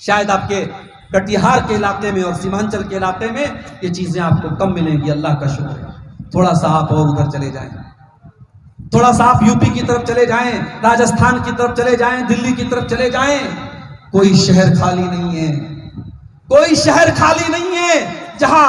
شاید آپ کے کٹیہار کے علاقے میں اور سیمانچل کے علاقے میں یہ چیزیں آپ کو کم ملیں گی، اللہ کا شکر ہے۔ تھوڑا سا آپ اور ادھر چلے جائیں، تھوڑا سا آپ یو پی کی طرف چلے جائیں، راجستھان کی طرف چلے جائیں، دلی کی طرف چلے جائیں، کوئی شہر خالی نہیں ہے، کوئی شہر خالی نہیں ہے جہاں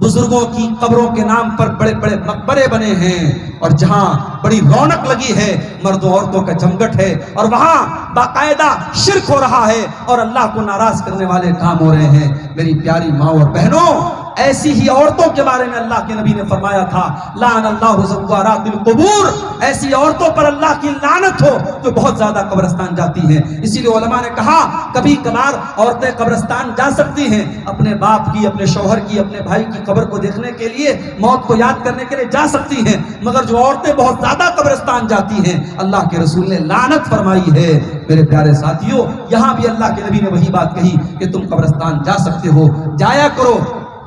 بزرگوں کی قبروں کے نام پر بڑے بڑے مقبرے بنے ہیں، اور جہاں بڑی رونق لگی ہے، مرد و عورتوں کا جمگٹ ہے، اور وہاں باقاعدہ شرک ہو رہا ہے اور اللہ کو ناراض کرنے والے کام ہو رہے ہیں۔ میری پیاری ماں اور بہنوں، ایسی ہی عورتوں کے بارے میں اللہ کے نبی نے فرمایا تھا لعن اللہ زوارات القبور، ایسی عورتوں پر اللہ کی لعنت ہو جو بہت زیادہ قبرستان جاتی ہیں۔ اسی لیے علماء نے کہا کبھی کبھار عورتیں قبرستان جا سکتی ہیں، اپنے باپ کی، اپنے شوہر کی، اپنے بھائی کی قبر کو دیکھنے کے لیے، موت کو یاد کرنے کے لیے جا سکتی ہیں، مگر جو عورتیں بہت زیادہ قبرستان جاتی ہیں اللہ کے رسول نے لعنت فرمائی ہے۔ میرے پیارے ساتھیوں، یہاں بھی اللہ کے نبی نے وہی بات کہی کہ تم قبرستان جا سکتے ہو، جایا کرو،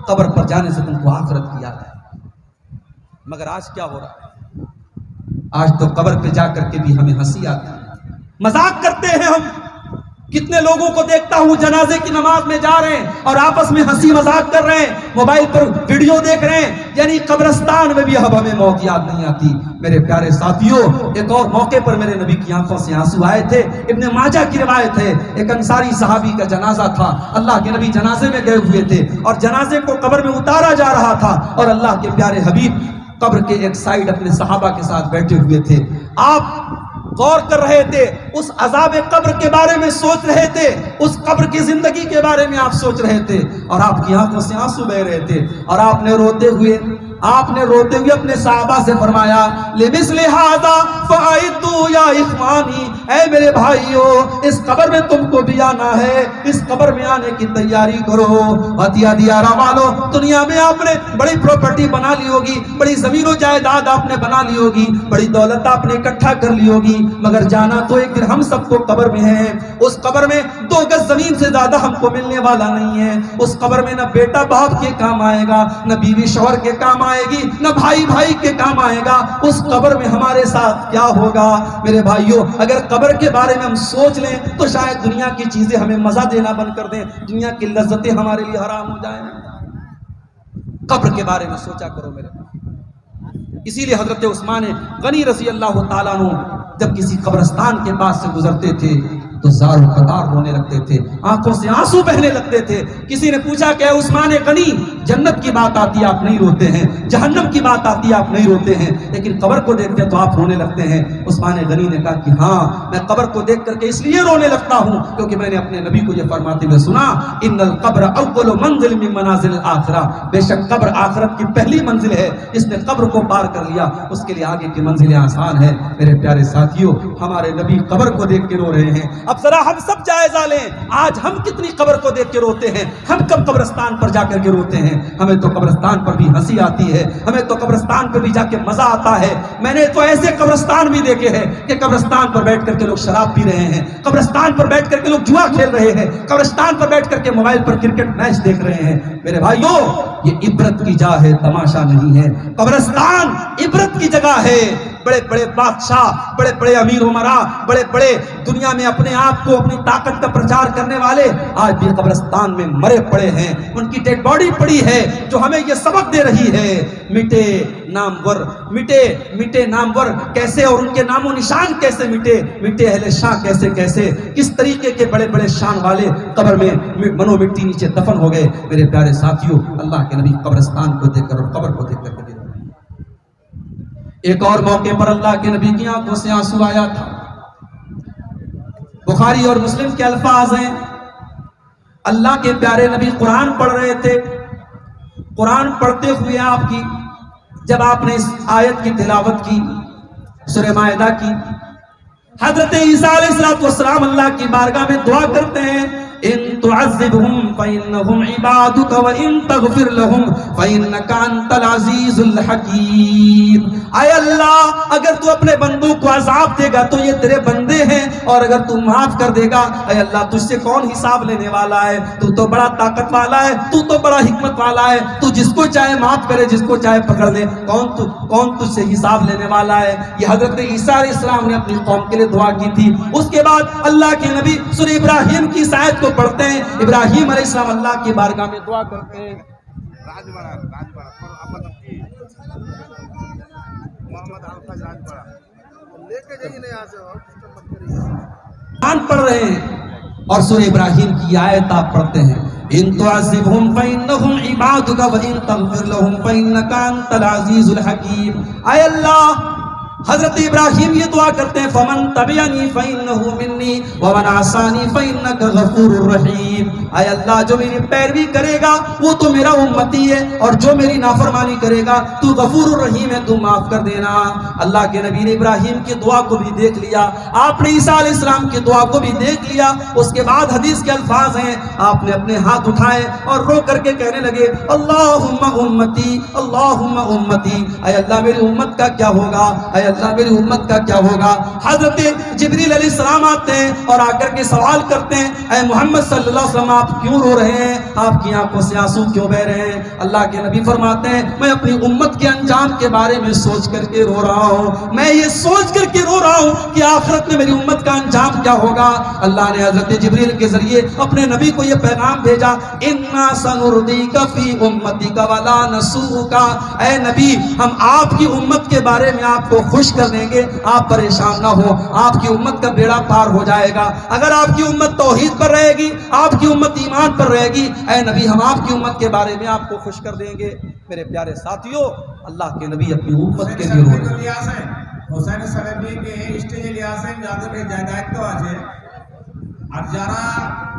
قبر پر جانے سے تم کو آخرت کی یاد ہے۔ مگر آج کیا ہو رہا ہے؟ آج تو قبر پہ جا کر کے بھی ہمیں ہنسی آتی ہے، مذاق کرتے ہیں ہم۔ کتنے لوگوں کو دیکھتا ہوں جنازے کی نماز میں جا رہے ہیں اور آپس میں ہنسی مذاق کر رہے ہیں، موبائل پر ویڈیو دیکھ رہے ہیں، یعنی قبرستان میں بھی اب ہمیں موت یاد نہیں آتی۔ میرے پیارے ساتھیوں، ایک اور موقع پر میرے نبی کی آنکھوں سے آنسو آئے تھے۔ ابن ماجہ کی روایت ہے، ایک انصاری صحابی کا جنازہ تھا، اللہ کے نبی جنازے میں گئے ہوئے تھے اور جنازے کو قبر میں اتارا جا رہا تھا، اور اللہ کے پیارے حبیب قبر کے ایک سائیڈ اپنے صحابہ کے ساتھ بیٹھے ہوئے تھے۔ آپ غور کر رہے تھے، اس عذاب قبر کے بارے میں سوچ رہے تھے، اس قبر کی زندگی کے بارے میں آپ سوچ رہے تھے، اور آپ کی آنکھوں سے آنسو بہ رہے تھے، اور آپ نے روتے ہوئے اپنے صحابہ سے فرمایا لِمِثْلِ هَذَا فَأَعِدُّوا يَا إِخْوَانِي، اے میرے بھائیو اس قبر میں تم کو بھی آنا ہے، اس قبر میں آنے کی تیاری کرو۔ عطیہ دیارہ والو، دنیا میں آپ نے بڑی پراپرٹی بنا لی ہوگی، بڑی زمین و جائیداد آپ نے بنا لی ہوگی، بڑی دولت آپ نے اکٹھا کر لی ہوگی، مگر جانا تو ایک دن ہم سب کو قبر میں ہے۔ اس قبر میں 2 گز زمین سے زیادہ ہم کو ملنے والا نہیں ہے۔ اس قبر میں نہ بیٹا باپ کے کام آئے گا، نہ بیوی شوہر کے کام آئے گی، نہ بھائی بھائی کے کام آئے گا۔ اس قبر میں ہمارے ساتھ کیا ہوگا؟ میرے بھائیوں، اگر قبر کے بارے میں ہم سوچ لیں تو شاید دنیا کی چیزیں ہمیں مزہ دینا بند کر دیں، دنیا کی لذتیں ہمارے لیے حرام ہو جائیں۔ قبر کے بارے میں سوچا کرو میرے بھائی۔ اسی لیے حضرت عثمان غنی رضی اللہ تعالیٰ عنہ جب کسی قبرستان کے پاس سے گزرتے تھے تو زار و قطار رونے لگتے تھے، آنکھوں سے آنسو بہنے لگتے تھے۔ کسی نے پوچھا کہ اے عثمان غنی، جنت کی بات آتی ہے آپ نہیں روتے ہیں، جہنم کی بات آتی ہے آپ نہیں روتے ہیں، لیکن قبر کو دیکھتے تو آپ رونے لگتے ہیں۔ عثمان غنی نے کہا کہ ہاں، میں قبر کو دیکھ کر کے اس لیے رونے لگتا ہوں کیونکہ میں نے اپنے نبی کو یہ فرماتے ہوئے سنا، ان القبر اول منزل من منازل الاخرہ، بے شک قبر آخرت کی پہلی منزل ہے، جس نے قبر کو پار کر لیا اس کے لیے آگے کی منزلیں آسان ہے۔ میرے پیارے ساتھیوں، ہمارے نبی قبر کو دیکھ کے رو رہے ہیں۔ اب ذرا ہم سب جائزہ لیں، آج ہم کتنی قبر کو دیکھ کے روتے ہیں، ہم کب قبرستان پر جا کر کے روتے ہیں؟ ہمیں تو قبرستان پر بھی ہنسی آتی ہے، ہمیں تو قبرستان پر بھی جا کے مزہ آتا ہے۔ میں نے تو ایسے قبرستان بھی دیکھے ہیں کہ قبرستان پر بیٹھ کر کے لوگ شراب پی رہے ہیں، قبرستان پر بیٹھ کر کے لوگ جوا کھیل رہے ہیں، قبرستان پر بیٹھ کر کے موبائل پر کرکٹ میچ دیکھ رہے ہیں۔ میرے بھائیوں، یہ عبرت کی جا ہے، تماشا نہیں ہے۔ قبرستان عبرت کی جگہ ہے۔ بڑے بڑے بادشاہ، بڑے بڑے امیر امراء، بڑے بڑے دنیا میں اپنے آپ کو اپنی طاقت کا پرچار کرنے والے آج بھی قبرستان میں مرے پڑے ہیں، ان کی ڈیڈ باڈی پڑی ہے جو ہمیں یہ سبق دے رہی ہے، مٹے نامور، مٹے نامور کیسے، اور ان کے نام و نشان کیسے مٹے اہل شاہ کیسے کیسے، کس طریقے کے بڑے بڑے شان والے قبر میں منو مٹی نیچے دفن ہو گئے۔ میرے پیارے ساتھیوں، اللہ کے نبی قبرستان کو دیکھ کر اور قبر کو دیکھ کر کے ایک اور موقع پر اللہ کے نبی کی آنکھوں سے آنسو آیا تھا۔ بخاری اور مسلم کے الفاظ ہیں، اللہ کے پیارے نبی قرآن پڑھ رہے تھے، قرآن پڑھتے ہوئے جب آپ نے اس آیت کی تلاوت کی، سورہ مائدہ کی، حضرت عیسیٰ علیہ السلام اللہ کی بارگاہ میں دعا کرتے ہیں، ان تعذبهم فإنهم عبادك وإن تغفر لهم فإنك أنت العزيز الحكيم۔ اے اللہ، اگر تو اپنے بندوں کو عذاب دے گا تو یہ تیرے بندے ہیں، اور اگر تو معاف کر دے گا، اے اللہ تجھ سے کون حساب لینے والا ہے؟ تو تو بڑا طاقت والا ہے، تو تو بڑا حکمت والا ہے، تو جس کو چاہے معاف کرے، جس کو چاہے پکڑ لے، کون تجھ سے حساب لینے والا ہے؟ یہ حضرت عیسیٰ علیہ السلام نے اپنی قوم کے لیے دعا کی تھی۔ اس کے بعد اللہ کے نبی سورہ ابراہیم کی اس آیت کو پڑھتے ہیں، ابراہیم علیہ السلام اللہ کی بارگاہ میں دعا کرتے ہیں، قرآن پڑھ رہے ہیں اور سورہ ابراہیم کی آیت آپ پڑھتے ہیں، ان تعذبهم فإنهم عبادك وإن تغفر لهم فإنك أنت العزيز الحكيم۔ اے اللہ، حضرت ابراہیم یہ دعا کرتے ہیں، فمن تبعنی فإنه منی ومن عصانی فإنك غفور رحیم۔ اے اللہ، جو میری پیروی کرے گا وہ تو میرا امتی ہے، اور جو میری نافرمانی کرے گا تو غفور الرحیم ہے، تو معاف کر دینا۔ اللہ کے نبی نے ابراہیم کی دعا کو بھی دیکھ لیا، آپ نے عیسیٰ علیہ السلام کی دعا کو بھی دیکھ لیا۔ اس کے بعد حدیث کے الفاظ ہیں، آپ نے اپنے ہاتھ اٹھائے اور رو کر کے کہنے لگے، اللہم امتی، اللہم امتی، اے اللہ میری امت کا کیا ہوگا، اے اللہ میری امت کا کیا ہوگا۔ حضرت جبریل علیہ السلام آتے ہیں اور آ کر کے سوال کرتے ہیں، اے محمد صلی اللہ علیہ وسلم آپ کیوں رو رہے ہیں، آپ کی آنکھوں سے آنسو کیوں بہ رہے ہیں؟ اللہ کے نبی فرماتے ہیں، میں اپنی امت کے انجام کے بارے میں سوچ کر کے رو رہا ہوں، میں یہ سوچ کر کے رو رہا ہوں کہ آخرت میں میری امت کا انجام کیا ہوگا۔ اللہ نے حضرت جبریل کے ذریعے اپنے نبی کو یہ پیغام بھیجا، انا سنردیک فی امتک ولا نسوک، اے نبی ہم آپ کی امت کے بارے میں آپ کو خوش کر دیں گے، آپ پریشان نہ ہو، آپ کی امت کا بیڑا پار ہو جائے گا۔ اگر آپ کی امت توحید پر رہے گی، آپ کی امت ایمان پر رہے گی، اے نبی ہم آپ کی امت کے بارے میں آپ کو خوش کر دیں گے۔ میرے پیارے ساتھیوں، اللہ کے نبی اپنی امت کے لیے رو رہے ہیں۔ হোসেন সালেফিকে স্টেজে নিয়ে আসেন, যাদের দায়িত্ব আছে। আর যারা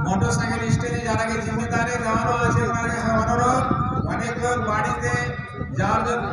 মোটরসাইকেল স্টেজে যারাকে জিম্মেদারি দেওয়ানো আছে ওনাকে অনুরোধ, অনেক লোক বাড়িতে যাওয়ার জন্য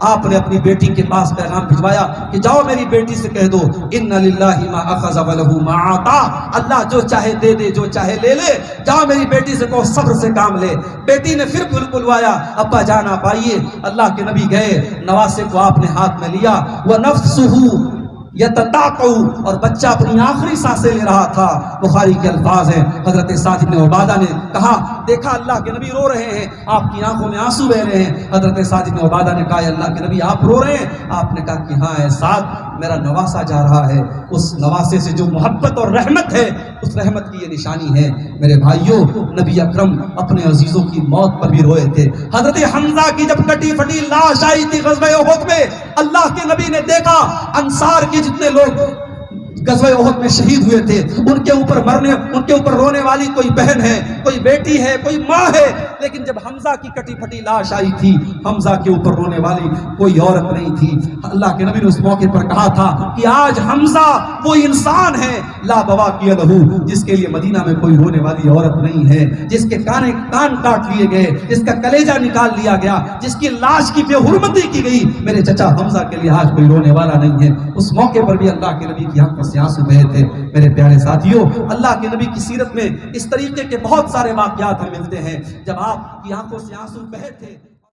آپ نے اپنی بیٹی کے پاس پیغام بھجوایا کہ جاؤ میری بیٹی سے کہہ دو ان للہ ما اخذ ولہ ما عطا، اللہ جو چاہے دے دے جو چاہے لے لے، جاؤ میری بیٹی سے کہو صبر سے کام لے۔ بیٹی نے پھر بلوایا ابا جان آپ آئیے، اللہ کے نبی گئے، نواسے کو آپ نے ہاتھ میں لیا، وَنَفْسُهُ یتتاقع، اور بچہ اپنی آخری سانسیں لے رہا تھا۔ بخاری کے الفاظ ہیں، حضرت سعد بن عبادہ نے کہا دیکھا اللہ کے نبی رو رہے ہیں، آپ کی آنکھوں میں آنسو بہ رہے ہیں۔ حضرت سعد بن عبادہ نے کہا اے اللہ کے نبی آپ رو رہے ہیں؟ آپ نے کہا کہ ہاں اے سعد، میرا نواسا جا رہا ہے، اس نواسے سے جو محبت اور رحمت ہے اس رحمت کی یہ نشانی ہے۔ میرے بھائیوں، نبی اکرم اپنے عزیزوں کی موت پر بھی روئے تھے۔ حضرت حمزہ کی جب کٹی پھٹی لاش آئی تھی غزوہ احد میں، اللہ کے نبی نے دیکھا انصار کے جتنے لوگ غزوہ احد میں شہید ہوئے تھے ان کے اوپر رونے والی کوئی بہن ہے، کوئی بیٹی ہے، کوئی ماں ہے، لیکن جب حمزہ کی کٹی پھٹی لاش آئی تھی حمزہ کے اوپر رونے والی کوئی عورت نہیں تھی۔ اللہ کے نبی نے اس موقع پر کہا تھا کہ آج حمزہ وہ انسان ہے لا بواقی لہ، جس کے لیے مدینہ میں کوئی رونے والی عورت نہیں ہے، جس کے کان کاٹ لیے گئے، جس کا کلیجہ نکال لیا گیا، جس کی لاش کی بے حرمتی کی گئی، میرے چچا حمزہ کے لیے آج کوئی رونے والا نہیں ہے۔ اس موقع پر بھی اللہ کے نبی کی آنکھوں سے آنسو بہے تھے۔ میرے پیارے ساتھیوں، اللہ کے نبی کی سیرت میں اس طریقے کے بہت سارے واقعات ہمیں ملتے ہیں جب آپ کی آنکھوں سے آنسو بہے تھے۔